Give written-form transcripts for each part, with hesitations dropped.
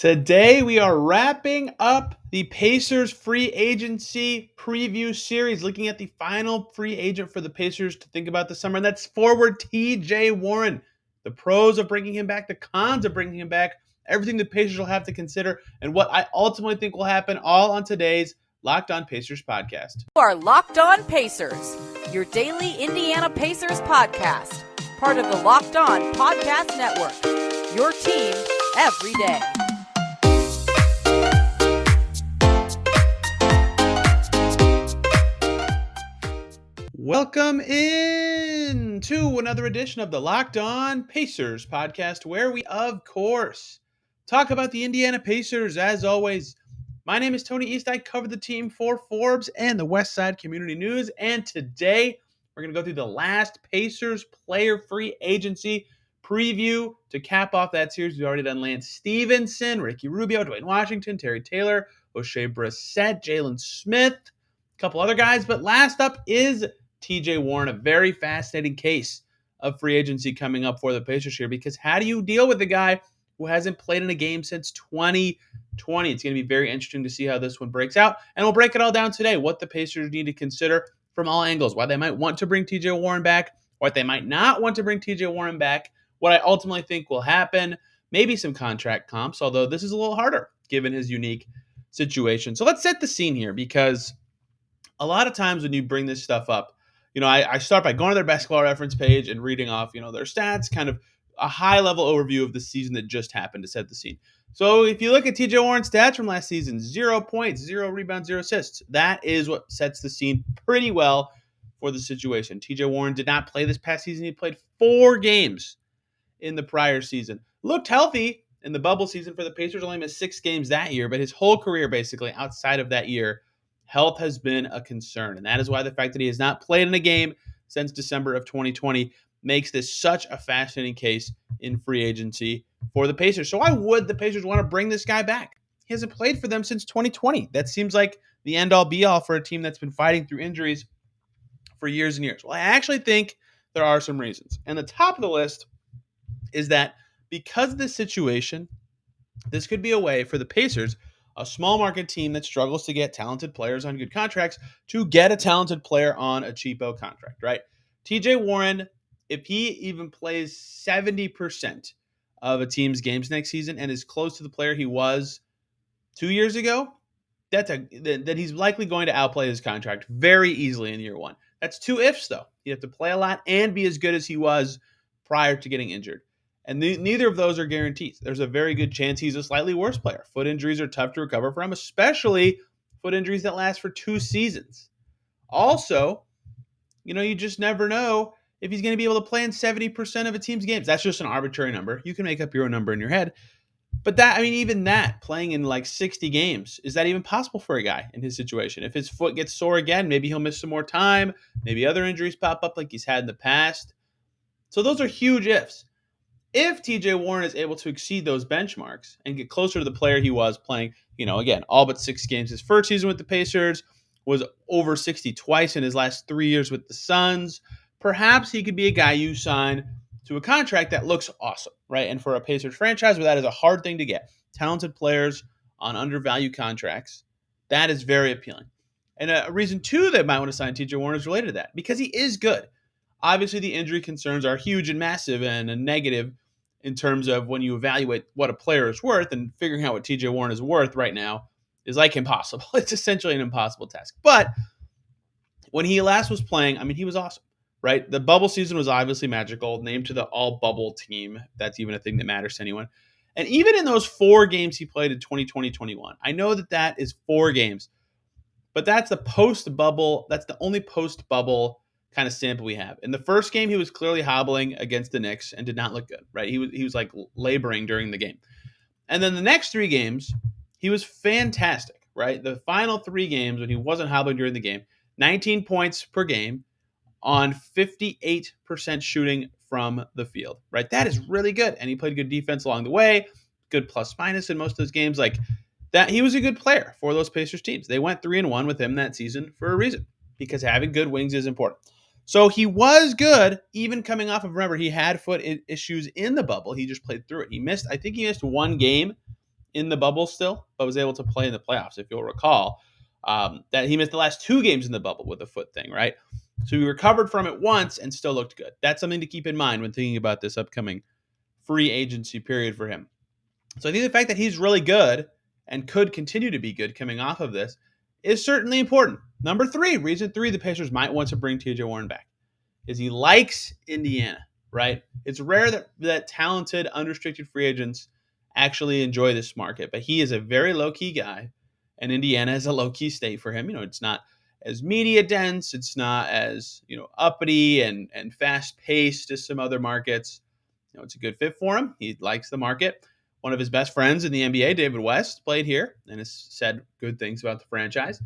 Today, we are wrapping up the Pacers free agency preview series, looking at the final free agent for the Pacers to think about this summer, and that's forward TJ Warren. The pros of bringing him back, the cons of bringing him back, everything the Pacers will have to consider, and what I ultimately think will happen, all on today's Locked On Pacers podcast. You are Locked On Pacers, your daily Indiana Pacers podcast, part of the Locked On Podcast Network, your team every day. Welcome in to another edition of the Locked On Pacers podcast, where we, of course, talk about the Indiana Pacers. As always, my name is Tony East. I cover the team for Forbes and the West Side Community News. And today, we're going to go through the last Pacers player free agency preview. To cap off that series, we've already done Lance Stevenson, Ricky Rubio, Dwayne Washington, Terry Taylor, O'Shea Brissett, Jalen Smith, a couple other guys. But last up is TJ Warren, a very fascinating case of free agency coming up for the Pacers here, because how do you deal with a guy who hasn't played in a game since 2020? It's going to be very interesting to see how this one breaks out, and we'll break it all down today, what the Pacers need to consider from all angles, why they might want to bring TJ Warren back, what they might not want to bring TJ Warren back, what I ultimately think will happen, maybe some contract comps, although this is a little harder given his unique situation. So let's set the scene here, because a lot of times when you bring this stuff up, I start by going to their basketball reference page and reading off, their stats, kind of a high-level overview of the season that just happened to set the scene. So if you look at TJ Warren's stats from last season, 0 points, 0 rebounds, 0 assists. That is what sets the scene pretty well for the situation. TJ Warren did not play this past season. He played 4 games in the prior season. Looked healthy in the bubble season for the Pacers, only missed 6 games that year, but his whole career, basically, outside of that year, health has been a concern, and that is why the fact that he has not played in a game since December of 2020 makes this such a fascinating case in free agency for the Pacers. So why would the Pacers want to bring this guy back? He hasn't played for them since 2020. That seems like the end-all, be-all for a team that's been fighting through injuries for years and years. Well, I actually think there are some reasons. And the top of the list is that because of this situation, this could be a way for the Pacers, a small market team that struggles to get talented players on good contracts, to get a talented player on a cheapo contract, right? TJ Warren, if he even plays 70% of a team's games next season and is close to the player he was 2 years ago, that he's likely going to outplay his contract very easily in year one. That's 2 ifs, though. You have to play a lot and be as good as he was prior to getting injured. And neither of those are guarantees. There's a very good chance he's a slightly worse player. Foot injuries are tough to recover from, especially foot injuries that last for 2 seasons. Also, you just never know if he's going to be able to play in 70% of a team's games. That's just an arbitrary number. You can make up your own number in your head. But even that, playing in like 60 games, is that even possible for a guy in his situation? If his foot gets sore again, maybe he'll miss some more time. Maybe other injuries pop up like he's had in the past. So those are huge ifs. If TJ Warren is able to exceed those benchmarks and get closer to the player he was playing, again, all but 6 games his first season with the Pacers, was over 60 twice in his last 3 years with the Suns, perhaps he could be a guy you sign to a contract that looks awesome, right? And for a Pacers franchise where that is a hard thing to get, talented players on undervalued contracts, that is very appealing. And a reason, too, they might want to sign TJ Warren is related to that, because he is good. Obviously, the injury concerns are huge and massive and a negative in terms of when you evaluate what a player is worth, and figuring out what TJ Warren is worth right now is like impossible. It's essentially an impossible task. But when he last was playing, he was awesome, right? The bubble season was obviously magical, named to the all-bubble team. That's even a thing that matters to anyone. And even in those 4 games he played in 2020-21, I know that is 4 games, but that's the post-bubble. That's the only post-bubble kind of sample we have. In the first game, he was clearly hobbling against the Knicks and did not look good, right? He was like laboring during the game. And then the next 3 games, he was fantastic, right? The final 3 games when he wasn't hobbling during the game, 19 points per game on 58% shooting from the field, right? That is really good. And he played good defense along the way, good plus minus in most of those games. Like that, he was a good player for those Pacers teams. They went 3-1 with him that season for a reason, because having good wings is important. So he was good, even coming off of, remember, he had foot issues in the bubble. He just played through it. I think he missed 1 game in the bubble still, but was able to play in the playoffs, if you'll recall. That he missed the last 2 games in the bubble with a foot thing, right? So he recovered from it once and still looked good. That's something to keep in mind when thinking about this upcoming free agency period for him. So I think the fact that he's really good and could continue to be good coming off of this is certainly important. Number 3, reason 3 the Pacers might want to bring TJ Warren back is he likes Indiana, right? It's rare that talented, unrestricted free agents actually enjoy this market, but he is a very low-key guy, and Indiana is a low-key state for him. It's not as media dense, it's not as, uppity and fast-paced as some other markets. It's a good fit for him. He likes the market. One of his best friends in the NBA, David West, played here and has said good things about the franchise.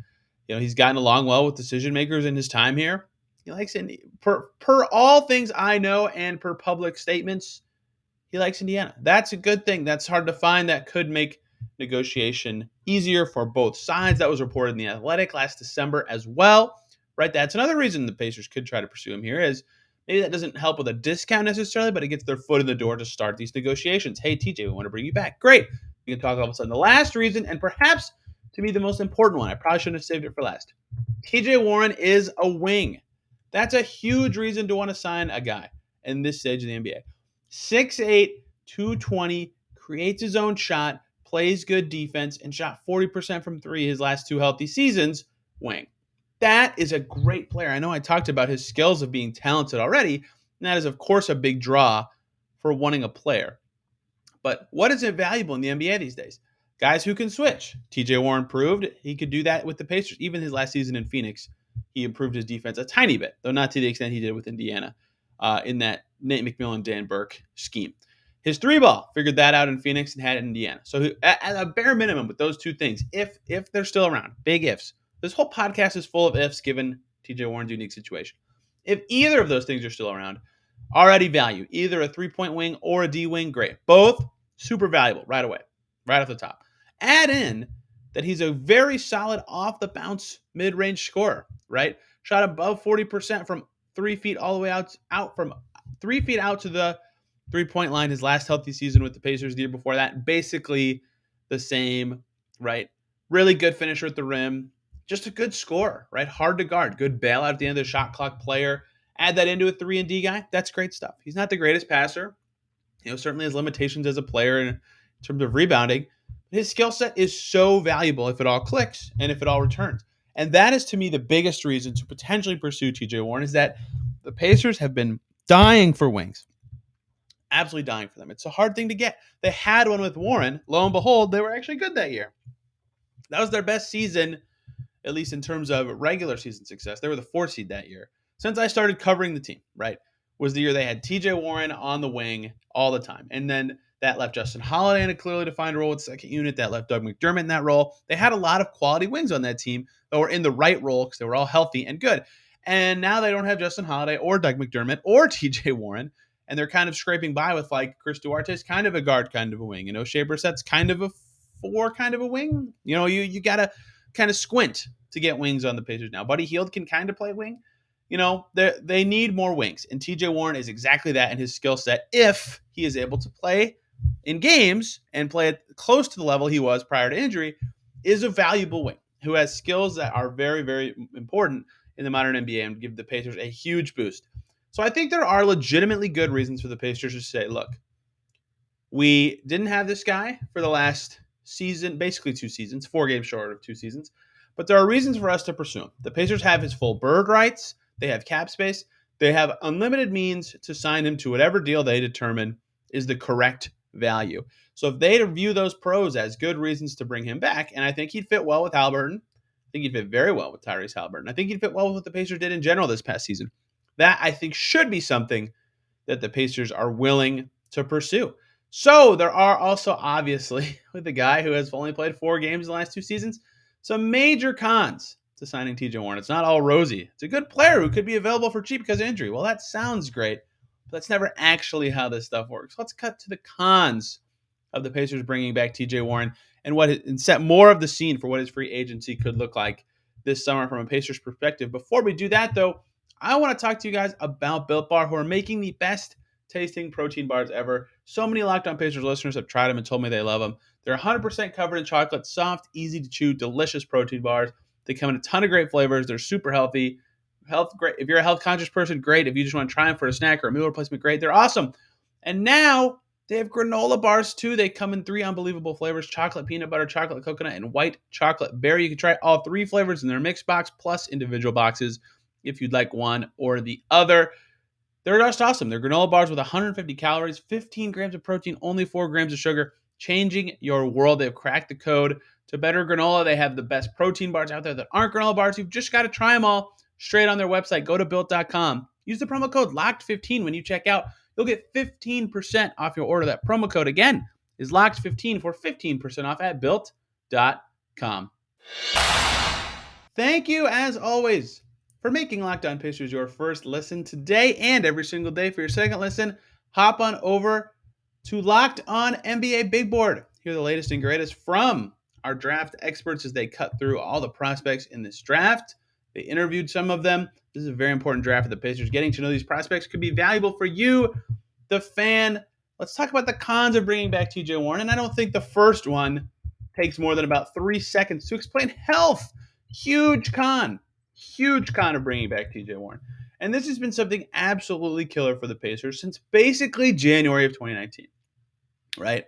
He's gotten along well with decision makers in his time here. He likes Indy. Per all things I know and per public statements, he likes Indiana. That's a good thing. That's hard to find. That could make negotiation easier for both sides. That was reported in The Athletic last December as well. Right? That's another reason the Pacers could try to pursue him here is maybe that doesn't help with a discount necessarily, but it gets their foot in the door to start these negotiations. Hey, TJ, we want to bring you back. Great. We can talk all of a sudden. The last reason, and perhaps to me the most important one, I probably shouldn't have saved it for last. TJ Warren is a wing. That's a huge reason to want to sign a guy in this stage of the NBA. 6'8", 220, creates his own shot, plays good defense, and shot 40% from 3 his last 2 healthy seasons. Wing. That is a great player. I know I talked about his skills of being talented already, and that is, of course, a big draw for wanting a player. But what is invaluable in the NBA these days? Guys who can switch. TJ Warren proved he could do that with the Pacers. Even his last season in Phoenix, he improved his defense a tiny bit, though not to the extent he did with Indiana in that Nate McMillan, Dan Burke scheme. His 3-ball, figured that out in Phoenix and had it in Indiana. So at a bare minimum with those 2 things, if they're still around, big ifs. This whole podcast is full of ifs given TJ Warren's unique situation. If either of those things are still around, already value, either a 3-point wing or a D wing, great. Both super valuable right away, right off the top. Add in that he's a very solid off the bounce mid-range scorer, right? Shot above 40% from 3 feet all the way out from 3 feet out to the 3-point line his last healthy season with the Pacers the year before that. Basically the same, right? Really good finisher at the rim. Just a good scorer, right? Hard to guard. Good bailout at the end of the shot clock player. Add that into a 3-and-D guy. That's great stuff. He's not the greatest passer. Certainly has limitations as a player in terms of rebounding. His skill set is so valuable if it all clicks and if it all returns. And that is, to me, the biggest reason to potentially pursue TJ Warren is that the Pacers have been dying for wings. Absolutely dying for them. It's a hard thing to get. They had one with Warren. Lo and behold, they were actually good that year. That was their best season, at least in terms of regular season success. They were the 4th seed that year. Since I started covering the team, right, was the year they had TJ Warren on the wing all the time. And then that left Justin Holiday in a clearly defined role with second unit. That left Doug McDermott in that role. They had a lot of quality wings on that team that were in the right role because they were all healthy and good. And now they don't have Justin Holiday or Doug McDermott or TJ Warren. And they're kind of scraping by with like Chris Duarte's kind of a guard, kind of a wing. Shea Brissett's kind of a 4 kind of a wing. You got to kind of squint to get wings on the Pacers now. Buddy Hield can kind of play wing. They need more wings. And TJ Warren is exactly that in his skill set if he is able to play in games and play at close to the level he was prior to injury, is a valuable wing who has skills that are very, very important in the modern NBA and give the Pacers a huge boost. So I think there are legitimately good reasons for the Pacers to say, look, we didn't have this guy for the last season, basically 2 seasons, 4 games short of 2 seasons, but there are reasons for us to pursue him. The Pacers have his full bird rights. They have cap space. They have unlimited means to sign him to whatever deal they determine is the correct value. So if they view those pros as good reasons to bring him back, and I think he'd fit well with Haliburton, I think he'd fit very well with Tyrese Haliburton. I think he'd fit well with what the Pacers did in general this past season. That, I think, should be something that the Pacers are willing to pursue. So there are also, obviously, with the guy who has only played 4 games in the last 2 seasons, some major cons to signing TJ Warren. It's not all rosy. It's a good player who could be available for cheap because of injury. Well, that sounds great, but that's never actually how this stuff works. Let's cut to the cons of the Pacers bringing back TJ Warren and set more of the scene for what his free agency could look like this summer from a Pacers perspective. Before we do that, though, I want to talk to you guys about Built Bar, who are making the best tasting protein bars ever. So many Locked On Pacers listeners have tried them and told me they love them. They're 100% covered in chocolate, soft, easy to chew, delicious protein bars. They come in a ton of great flavors. They're super healthy. Health great. If you're a health conscious person, great. If you just want to try them for a snack or a meal replacement, great. They're awesome. And now they have granola bars too. They come in 3 unbelievable flavors: chocolate peanut butter, chocolate coconut, and white chocolate berry. You can try all 3 flavors in their mixed box plus individual boxes if you'd like one or the other. They're just awesome. They're granola bars with 150 calories, 15 grams of protein, only 4 grams of sugar, changing your world. They've cracked the code to better granola. They have the best protein bars out there that aren't granola bars. You've just got to try them all straight on their website. Go to built.com. Use the promo code LOCKED15 when you check out. You'll get 15% off your order. That promo code, again, is LOCKED15 for 15% off at built.com. Thank you, as always, for making Locked On Pacers your first listen today and every single day. For your second listen, hop on over to Locked On NBA Big Board. Hear the latest and greatest from our draft experts as they cut through all the prospects in this draft. They interviewed some of them. This is a very important draft for the Pacers. Getting to know these prospects could be valuable for you, the fan. Let's talk about the cons of bringing back TJ Warren. And I don't think the first one takes more than about 3 seconds to explain health. Huge con of bringing back TJ Warren. And this has been something absolutely killer for the Pacers since basically January of 2019, right?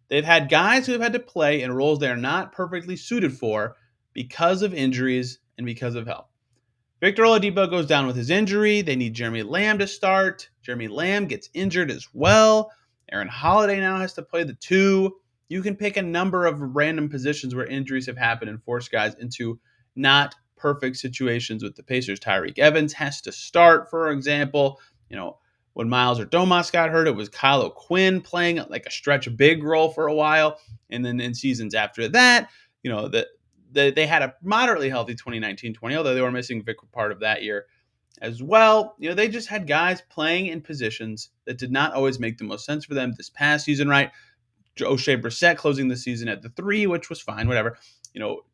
They've had guys who have had to play in roles they are not perfectly suited for because of injuries and because of health. Victor Oladipo goes down with his injury. They need Jeremy Lamb to start. Jeremy Lamb gets injured as well. Aaron Holiday now has to play the 2. You can pick a number of random positions where injuries have happened and force guys into not perfect situations with the Pacers. Tyreke Evans has to start, for example. When Miles or Domas got hurt, it was Kyle O'Quinn playing like a stretch big role for a while. And then in seasons after that, they had a moderately healthy 2019-20, although they were missing Vic part of that year as well. They just had guys playing in positions that did not always make the most sense for them this past season, right? O'Shea Brissett closing the season at the 3, which was fine, whatever.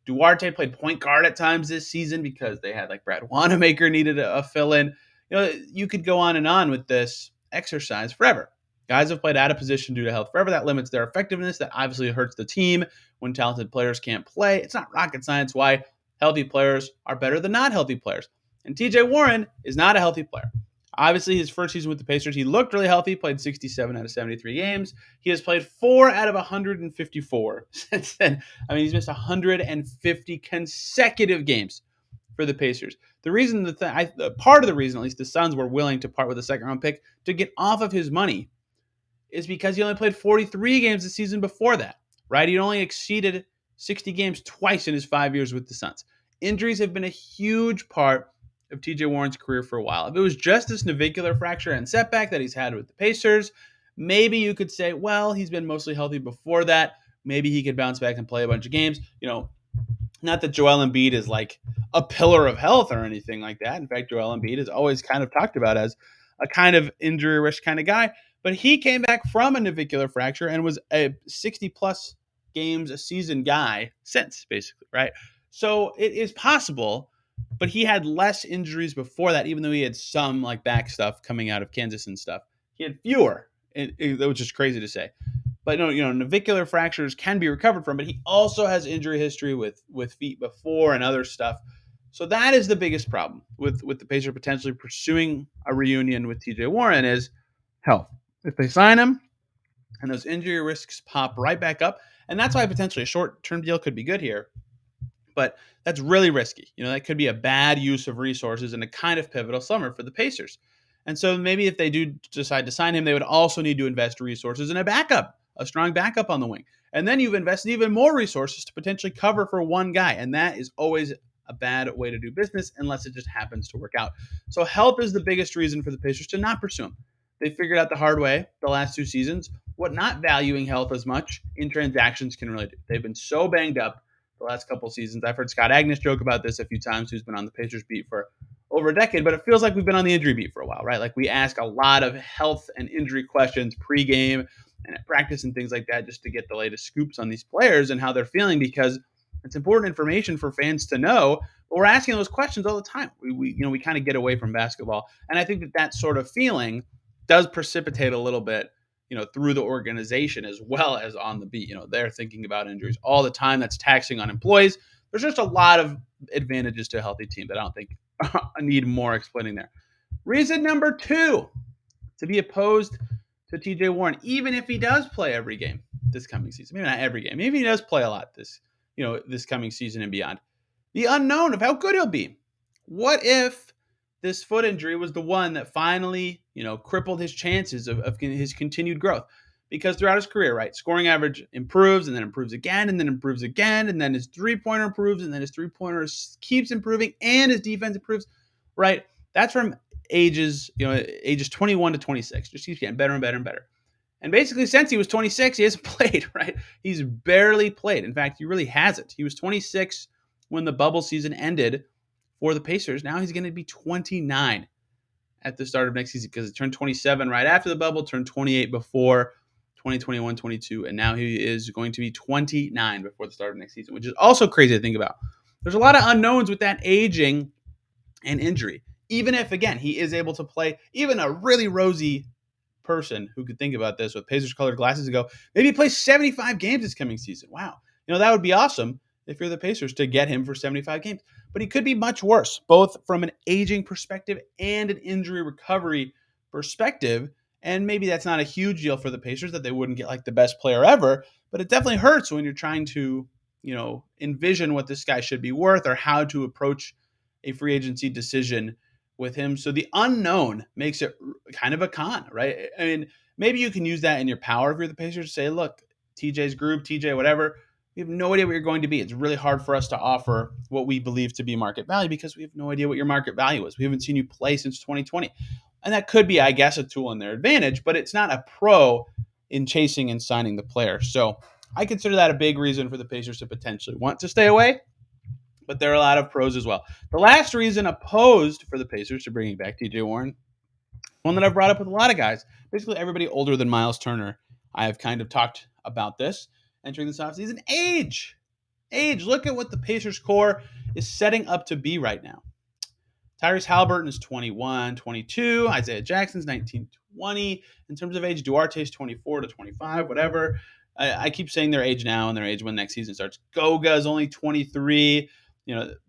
Duarte played point guard at times this season because they had like Brad Wanamaker needed a fill-in. You could go on and on with this exercise forever. Guys have played out of position due to health forever. That limits their effectiveness. That obviously hurts the team when talented players can't play. It's not rocket science why healthy players are better than not healthy players. And TJ Warren is not a healthy player. Obviously, his first season with the Pacers, he looked really healthy, played 67 out of 73 games. He has played 4 out of 154 since then. He's missed 150 consecutive games for the Pacers. The reason part of the reason, at least, the Suns were willing to part with a second-round pick to get off of his money is because he only played 43 games the season before that, right? He only exceeded 60 games twice in his 5 years with the Suns. Injuries have been a huge part of TJ Warren's career for a while. If it was just this navicular fracture and setback that he's had with the Pacers, maybe you could say, well, he's been mostly healthy before that. Maybe he could bounce back and play a bunch of games. Not that Joel Embiid is like a pillar of health or anything like that. In fact, Joel Embiid is always kind of talked about as a kind of injury risk kind of guy. But he came back from a navicular fracture and was a 60-plus games a season guy since, basically, right? So it is possible, but he had less injuries before that, even though he had some like back stuff coming out of Kansas and stuff. He had fewer, which is crazy to say. But navicular fractures can be recovered from, but he also has injury history with feet before and other stuff. So that is the biggest problem with the Pacers potentially pursuing a reunion with TJ Warren is health. If they sign him and those injury risks pop right back up, and that's why potentially a short-term deal could be good here, but that's really risky. That could be a bad use of resources in a kind of pivotal summer for the Pacers. And so maybe if they do decide to sign him, they would also need to invest resources in a strong backup on the wing. And then you've invested even more resources to potentially cover for one guy. And that is always a bad way to do business unless it just happens to work out. So health is the biggest reason for the Pacers to not pursue him. They figured out the hard way the last 2 seasons what not valuing health as much in transactions can really do. They've been so banged up the last couple seasons. I've heard Scott Agnes joke about this a few times, who's been on the Pacers beat for over a decade, but it feels like we've been on the injury beat for a while, right? Like we ask a lot of health and injury questions pregame and at practice and things like that just to get the latest scoops on these players and how they're feeling because it's important information for fans to know. But we're asking those questions all the time. We kind of get away from basketball. And I think that sort of feeling does precipitate a little bit through the organization as well as on the beat. They're thinking about injuries all the time. That's taxing on employees. There's just a lot of advantages to a healthy team that I don't think I need more explaining there. Reason number 2 to be opposed to TJ Warren, even if he does play every game this coming season. Maybe not every game. Maybe he does play a lot this coming season and beyond. The unknown of how good he'll be. What if this foot injury was the one that finally, crippled his chances of his continued growth? Because throughout his career, right, scoring average improves and then improves again and then improves again, and then his three-pointer improves and then his three-pointer keeps improving and his defense improves, right? That's from ages 21 to 26. Just keeps getting better and better and better. And basically, since he was 26, he hasn't played, right? He's barely played. In fact, he really hasn't. He was 26 when the bubble season ended for the Pacers. Now he's going to be 29 at the start of next season because he turned 27 right after the bubble, turned 28 before 2021-22, and now he is going to be 29 before the start of next season, which is also crazy to think about. There's a lot of unknowns with that aging and injury. Even if, again, he is able to play, even a really rosy person who could think about this with Pacers colored glasses ago, maybe he plays 75 games this coming season. Wow. That would be awesome if you're the Pacers to get him for 75 games. But he could be much worse, both from an aging perspective and an injury recovery perspective. And maybe that's not a huge deal for the Pacers that they wouldn't get like the best player ever, but it definitely hurts when you're trying to, envision what this guy should be worth or how to approach a free agency decision with him. So the unknown makes it kind of a con, right? I mean, maybe you can use that in your power if you're the Pacers to say, look, TJ's group, TJ, whatever, we have no idea what you're going to be. It's really hard for us to offer what we believe to be market value because we have no idea what your market value is. We haven't seen you play since 2020. And that could be, I guess, a tool in their advantage, but it's not a pro in chasing and signing the player. So I consider that a big reason for the Pacers to potentially want to stay away. But there are a lot of pros as well. The last reason opposed for the Pacers to bringing back TJ Warren, one that I've brought up with a lot of guys, basically everybody older than Miles Turner, I have kind of talked about this entering this offseason. Age. Look at what the Pacers core is setting up to be right now. Tyrese Halliburton is 21, 22. Isaiah Jackson's 19, 20. In terms of age, Duarte's 24 to 25, whatever. I keep saying their age now and their age when next season starts. Goga's only 23.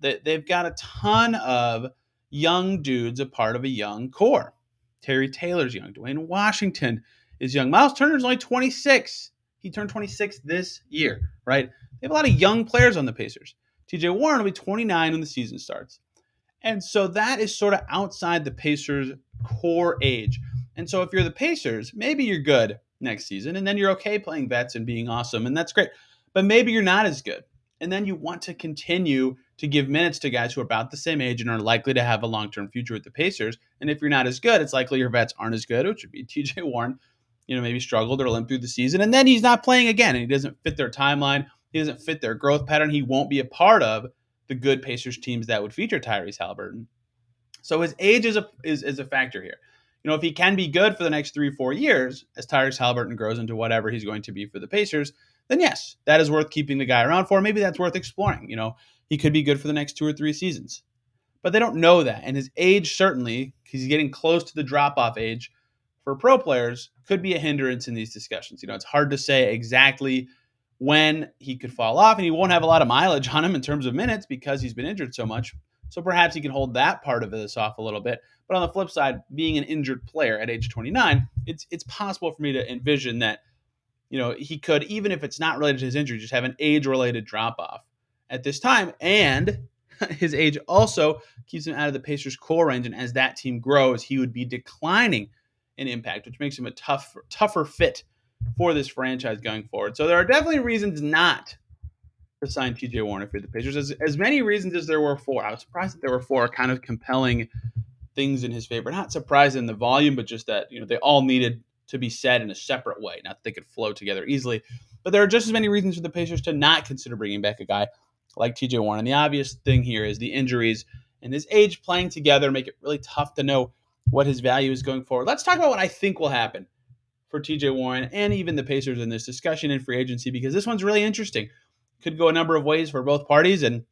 They've got a ton of young dudes, a part of a young core. Terry Taylor's young. Dwayne Washington is young. Miles Turner's only 26. He turned 26 this year, right? They have a lot of young players on the Pacers. TJ Warren will be 29 when the season starts. And so that is sort of outside the Pacers' core age. And so if you're the Pacers, maybe you're good next season, and then you're okay playing vets and being awesome, and that's great. But maybe you're not as good. And then you want to continue to give minutes to guys who are about the same age and are likely to have a long-term future with the Pacers. And if you're not as good, it's likely your vets aren't as good, which would be TJ Warren, maybe struggled or limped through the season. And then he's not playing again, and he doesn't fit their timeline. He doesn't fit their growth pattern. He won't be a part of the good Pacers teams that would feature Tyrese Halliburton. So his age is a factor here. If he can be good for the next 3-4 years, as Tyrese Halliburton grows into whatever he's going to be for the Pacers, then yes, that is worth keeping the guy around for. Maybe that's worth exploring. He could be good for the next 2 or 3 seasons. But they don't know that. And his age, certainly, because he's getting close to the drop-off age for pro players, could be a hindrance in these discussions. It's hard to say exactly when he could fall off, and he won't have a lot of mileage on him in terms of minutes because he's been injured so much. So perhaps he can hold that part of this off a little bit. But on the flip side, being an injured player at age 29, it's possible for me to envision that, he could, even if it's not related to his injury, just have an age-related drop-off at this time. And his age also keeps him out of the Pacers' core range. And as that team grows, he would be declining in impact, which makes him a tougher fit for this franchise going forward. So there are definitely reasons not to sign TJ Warren if you're the Pacers. As many reasons as there were 4. I was surprised that there were 4 kind of compelling things in his favor. Not surprised in the volume, but just that, they all needed to be said in a separate way, not that they could flow together easily. But there are just as many reasons for the Pacers to not consider bringing back a guy like TJ Warren. And the obvious thing here is the injuries and his age playing together make it really tough to know what his value is going forward. Let's talk about what I think will happen for TJ Warren and even the Pacers in this discussion in free agency, because this one's really interesting. Could go a number of ways for both parties, and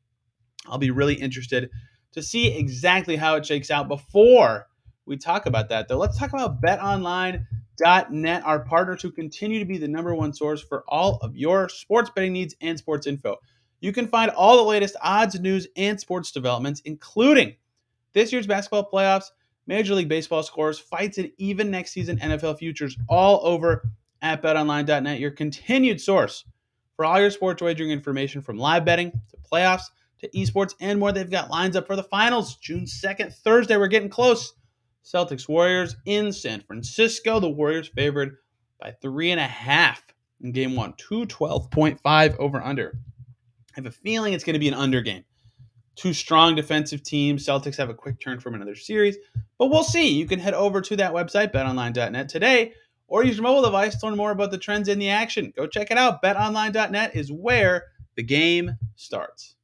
I'll be really interested to see exactly how it shakes out. Before we talk about that, though, let's talk about BetOnline. BetOnline.net, our partners who continue to be the number one source for all of your sports betting needs and sports info. You can find all the latest odds, news, and sports developments, including this year's basketball playoffs, Major League Baseball scores, fights, and even next season NFL futures all over at betonline.net, your continued source for all your sports wagering information from live betting to playoffs to esports and more. They've got lines up for the finals June 2nd, Thursday. We're getting close. Celtics Warriors in San Francisco. The Warriors favored by 3.5 in game one, 212.5 over under. I have a feeling it's going to be an under game. Two strong defensive teams. Celtics have a quick turn from another series, but we'll see. You can head over to that website, betonline.net today, or use your mobile device to learn more about the trends in the action. Go check it out. Betonline.net is where the game starts.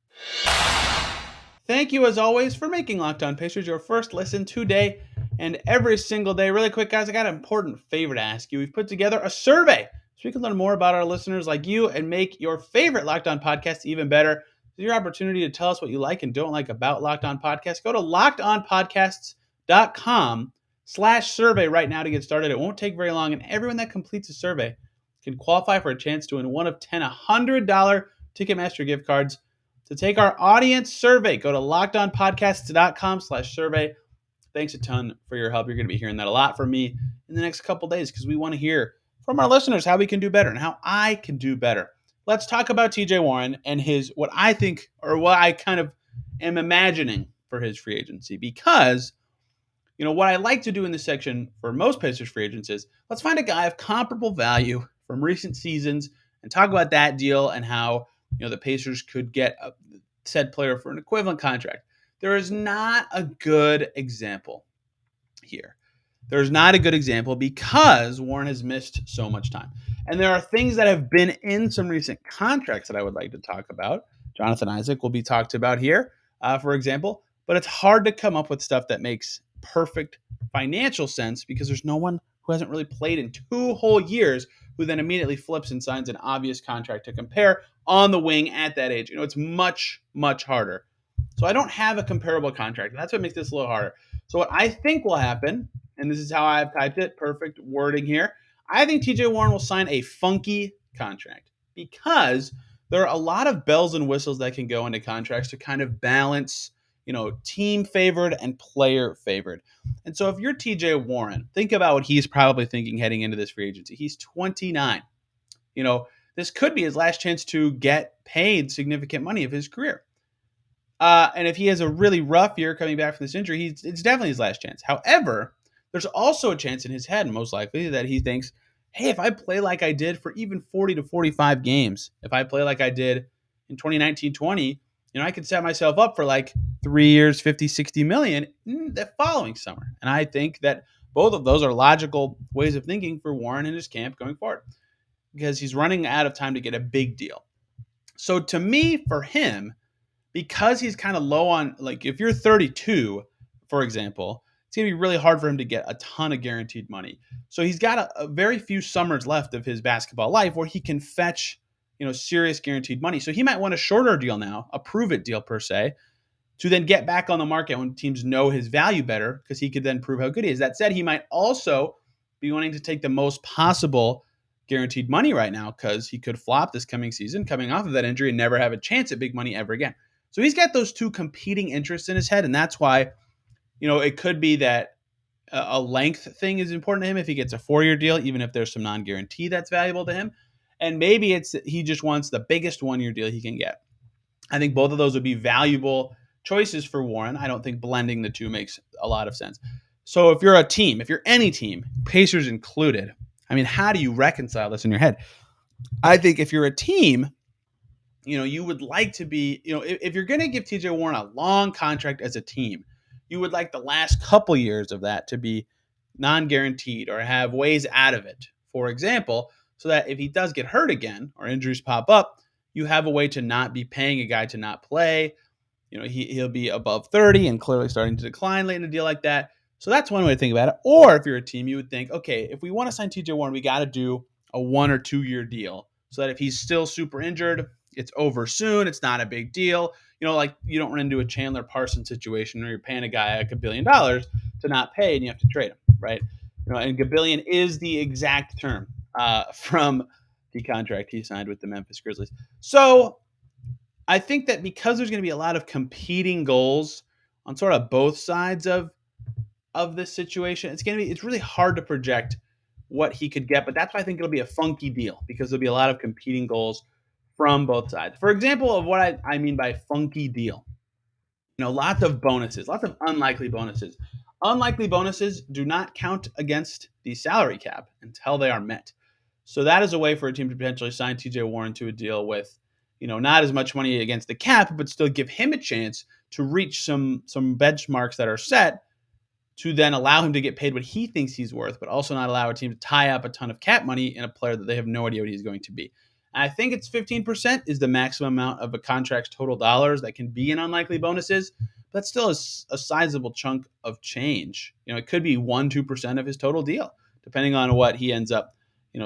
Thank you, as always, for making Locked On Pacers your first listen today and every single day. Really quick, guys, I got an important favor to ask you. We've put together a survey so we can learn more about our listeners like you and make your favorite Locked On podcast even better. So your opportunity to tell us what you like and don't like about Locked On Podcasts. Go to lockedonpodcasts.com/survey right now to get started. It won't take very long, and everyone that completes a survey can qualify for a chance to win one of 10 $100 Ticketmaster gift cards. To take our audience survey, go to lockedonpodcasts.com/survey. Thanks a ton for your help. You're going to be hearing that a lot from me in the next couple days because we want to hear from our listeners how we can do better and how I can do better. Let's talk about TJ Warren and his, what I think, or what I kind of am imagining for his free agency. Because, what I like to do in this section for most Pacers free agents is let's find a guy of comparable value from recent seasons and talk about that deal and how, the Pacers could get said player for an equivalent contract. There is not a good example here. There's not a good example because Warren has missed so much time. And there are things that have been in some recent contracts that I would like to talk about. Jonathan Isaac will be talked about here, for example. But it's hard to come up with stuff that makes perfect financial sense because there's no one who hasn't really played in 2 whole years who then immediately flips and signs an obvious contract to compare on the wing at that age. It's much, much harder. So I don't have a comparable contract. That's what makes this a little harder. So what I think will happen, and this is how I've typed it, perfect wording here, I think TJ Warren will sign a funky contract because there are a lot of bells and whistles that can go into contracts to kind of balance, team favored and player favored. And so if you're TJ Warren, think about what he's probably thinking heading into this free agency. He's 29. This could be his last chance to get paid significant money of his career. And if he has a really rough year coming back from this injury, it's definitely his last chance. However, there's also a chance in his head, most likely, that he thinks, hey, if I play like I did for even 40 to 45 games, if I play like I did in 2019-20, I could set myself up for like 3 years, 50, 60 million the following summer. And I think that both of those are logical ways of thinking for Warren and his camp going forward because he's running out of time to get a big deal. So to me, for him, because he's kind of low on, like, if you're 32, for example, it's going to be really hard for him to get a ton of guaranteed money. So he's got a very few summers left of his basketball life where he can fetch, serious guaranteed money. So he might want a shorter deal now, a prove-it deal per se, to then get back on the market when teams know his value better because he could then prove how good he is. That said, he might also be wanting to take the most possible guaranteed money right now because he could flop this coming season coming off of that injury and never have a chance at big money ever again. So he's got those two competing interests in his head, and that's why, it could be that a length thing is important to him if he gets a 4-year deal, even if there's some non-guarantee that's valuable to him. And maybe it's he just wants the biggest 1-year deal he can get. I think both of those would be valuable choices for Warren. I don't think blending the two makes a lot of sense. So if you're a team, if you're any team, Pacers included, how do you reconcile this in your head? I think if you're a team, you would like to be, if you're going to give TJ Warren a long contract as a team, you would like the last couple years of that to be non-guaranteed or have ways out of it, for example, so that if he does get hurt again or injuries pop up, you have a way to not be paying a guy to not play. He'll be above 30 and clearly starting to decline late in a deal like that. So that's one way to think about it. Or if you're a team, you would think, okay, if we want to sign TJ Warren, we got to do a 1 or 2 year deal so that if he's still super injured, it's over soon. It's not a big deal. Like you don't run into a Chandler Parsons situation where you're paying a guy like $1 billion to not pay and you have to trade him, right? And gabillion is the exact term from the contract he signed with the Memphis Grizzlies. So I think that because there's going to be a lot of competing goals on sort of both sides of this situation, it's really hard to project what he could get. But that's why I think it'll be a funky deal because there'll be a lot of competing goals from both sides. For example, of what I mean by funky deal, lots of bonuses, lots of unlikely bonuses. Unlikely bonuses do not count against the salary cap until they are met. So that is a way for a team to potentially sign TJ Warren to a deal with, not as much money against the cap, but still give him a chance to reach some benchmarks that are set to then allow him to get paid what he thinks he's worth, but also not allow a team to tie up a ton of cap money in a player that they have no idea what he's going to be. And I think it's 15% is the maximum amount of a contract's total dollars that can be in unlikely bonuses. But that's still a sizable chunk of change. It could be 1-2% of his total deal, depending on what he ends up,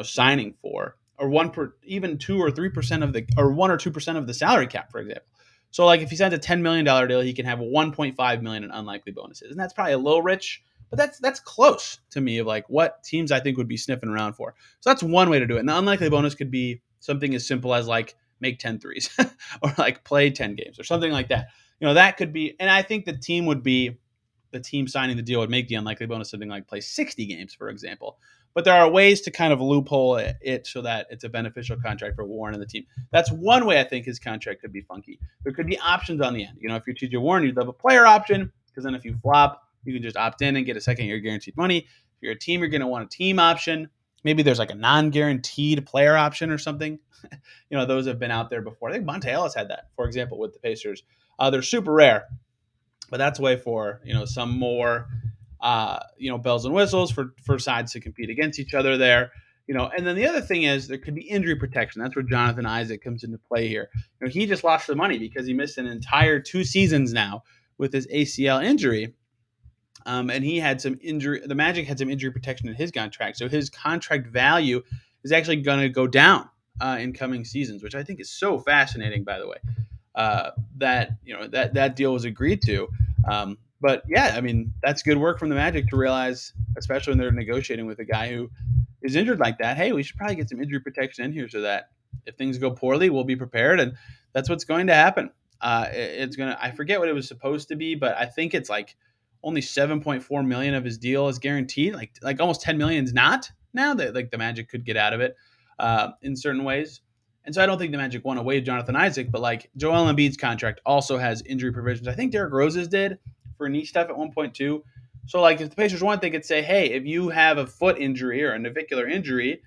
signing for, or even 2 or 3% of the, or 1 or 2% of the salary cap, for example. So, like, if he signs a $10 million deal, he can have 1.5 million in unlikely bonuses, and that's probably a little rich, but that's close to me of like what teams I think would be sniffing around for. So that's one way to do it. And the unlikely bonus could be something as simple as like make 10 threes or like play 10 games or something like that. That could be, and I think the team signing the deal would make the unlikely bonus something like play 60 games, for example. But there are ways to kind of loophole it so that it's a beneficial contract for Warren and the team. That's one way I think his contract could be funky. There could be options on the end. If you're TJ Warren, you'd have a player option because then if you flop, you can just opt in and get a second-year guaranteed money. If you're a team, you're going to want a team option. Maybe there's like a non-guaranteed player option or something. Those have been out there before. I think Monte Ellis had that, for example, with the Pacers. They're super rare, but that's a way for some more bells and whistles for sides to compete against each other there. And then the other thing is there could be injury protection. That's where Jonathan Isaac comes into play here. He just lost the money because he missed an entire 2 seasons now with his ACL injury. And he had some injury. The Magic had some injury protection in his contract, so his contract value is actually going to go down in coming seasons, which I think is so fascinating. By the way, that deal was agreed to. But yeah, I mean that's good work from the Magic to realize, especially when they're negotiating with a guy who is injured like that. Hey, we should probably get some injury protection in here so that if things go poorly, we'll be prepared, and that's what's going to happen. It's gonna. I forget what it was supposed to be, but I think it's like only 7.4 million of his deal is guaranteed. Like almost 10 million is not now. That like the Magic could get out of it in certain ways. And so I don't think the Magic want to waive Jonathan Isaac, but like Joel Embiid's contract also has injury provisions. I think Derrick Rose's did for knee stuff at 1.2. So like if the Pacers want, they could say, hey, if you have a foot injury or a navicular injury,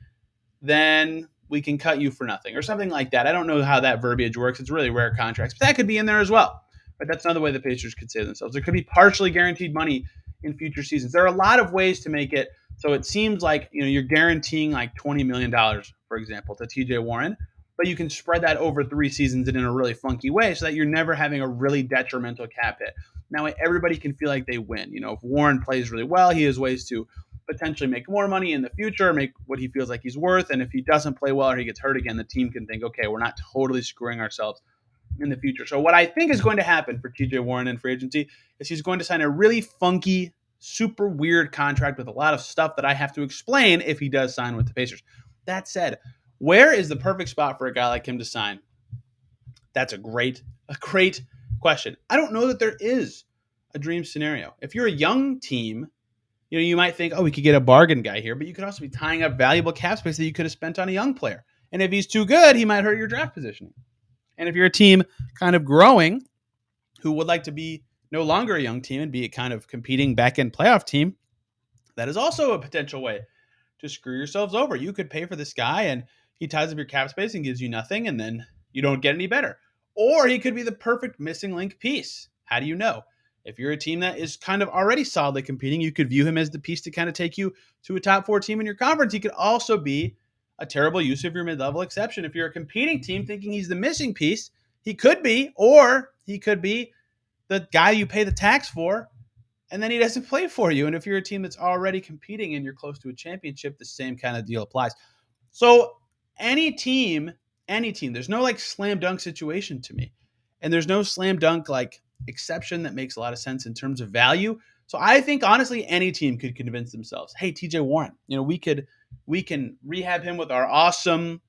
then we can cut you for nothing or something like that. I don't know how that verbiage works. It's really rare contracts, but that could be in there as well. But that's another way the Pacers could save themselves. There could be partially guaranteed money in future seasons. There are a lot of ways to make it so it seems like you're guaranteeing like $20 million, for example, to TJ Warren, but you can spread that over 3 seasons and in a really funky way so that you're never having a really detrimental cap hit. Now everybody can feel like they win. If Warren plays really well, he has ways to potentially make more money in the future, make what he feels like he's worth. And if he doesn't play well or he gets hurt again, the team can think, okay, we're not totally screwing ourselves in the future. So what I think is going to happen for TJ Warren in free agency is he's going to sign a really funky, super weird contract with a lot of stuff that I have to explain if he does sign with the Pacers. That said, where is the perfect spot for a guy like him to sign? That's a great question. I don't know that there is a dream scenario. If you're a young team, you might think, oh, we could get a bargain guy here, but you could also be tying up valuable cap space that you could have spent on a young player. And if he's too good, he might hurt your draft positioning. And if you're a team kind of growing who would like to be no longer a young team and be a kind of competing back-end playoff team, that is also a potential way to screw yourselves over. You could pay for this guy and he ties up your cap space and gives you nothing, and then you don't get any better. Or he could be the perfect missing link piece. How do you know? If you're a team that is kind of already solidly competing, you could view him as the piece to kind of take you to a top 4 team in your conference. He could also be a terrible use of your mid-level exception. If you're a competing team thinking he's the missing piece, he could be, or he could be the guy you pay the tax for, and then he doesn't play for you. And if you're a team that's already competing and you're close to a championship, the same kind of deal applies. So any team, there's no like slam dunk situation to me. And there's no slam dunk like exception that makes a lot of sense in terms of value. So I think honestly any team could convince themselves, hey, TJ Warren, we can rehab him with our awesome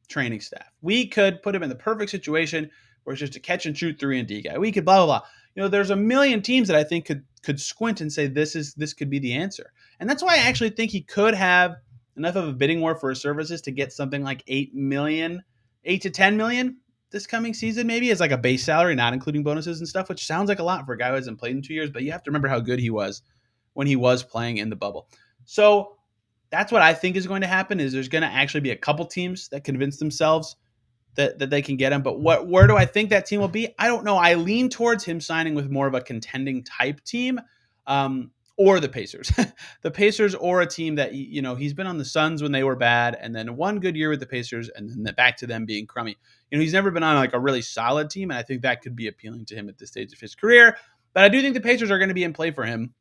training staff. We could put him in the perfect situation where it's just a catch and shoot 3-and-D guy. We could blah blah blah. There's a million teams that I think could squint and say this could be the answer. And that's why I actually think he could have enough of a bidding war for his services to get something like 8 to 10 million this coming season, maybe as like a base salary, not including bonuses and stuff, which sounds like a lot for a guy who hasn't played in 2 years. But you have to remember how good he was when he was playing in the bubble. So that's what I think is going to happen. Is there's going to actually be a couple teams that convince themselves that they can get him. But where do I think that team will be? I don't know. I lean towards him signing with more of a contending type team, or the Pacers, the Pacers, or a team that he's been on the Suns when they were bad, and then one good year with the Pacers, and then back to them being crummy. He's never been on like a really solid team, and I think that could be appealing to him at this stage of his career. But I do think the Pacers are going to be in play for him,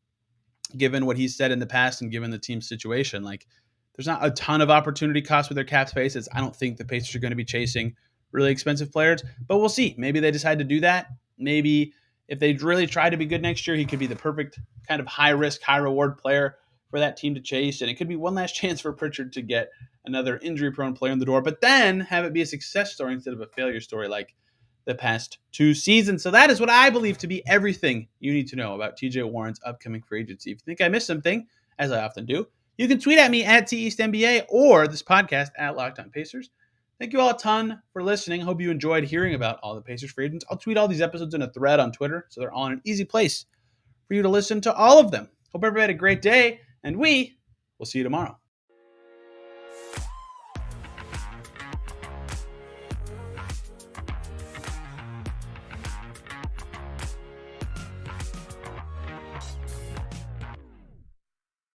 given what he's said in the past and given the team's situation. Like, there's not a ton of opportunity cost with their cap spaces. I don't think the Pacers are going to be chasing really expensive players, but we'll see. Maybe they decide to do that. Maybe if they really try to be good next year, he could be the perfect kind of high risk, high reward player for that team to chase. And it could be one last chance for Pritchard to get another injury prone player in the door, but then have it be a success story instead of a failure story like the past 2 seasons. So that is what I believe to be everything you need to know about TJ Warren's upcoming free agency. If you think I missed something, as I often do, you can tweet at me at TEastNBA or this podcast at Locked On Pacers. Thank you all a ton for listening. Hope you enjoyed hearing about all the Pacers free agents. I'll tweet all these episodes in a thread on Twitter, so they're all in an easy place for you to listen to all of them. Hope everybody had a great day, and we will see you tomorrow.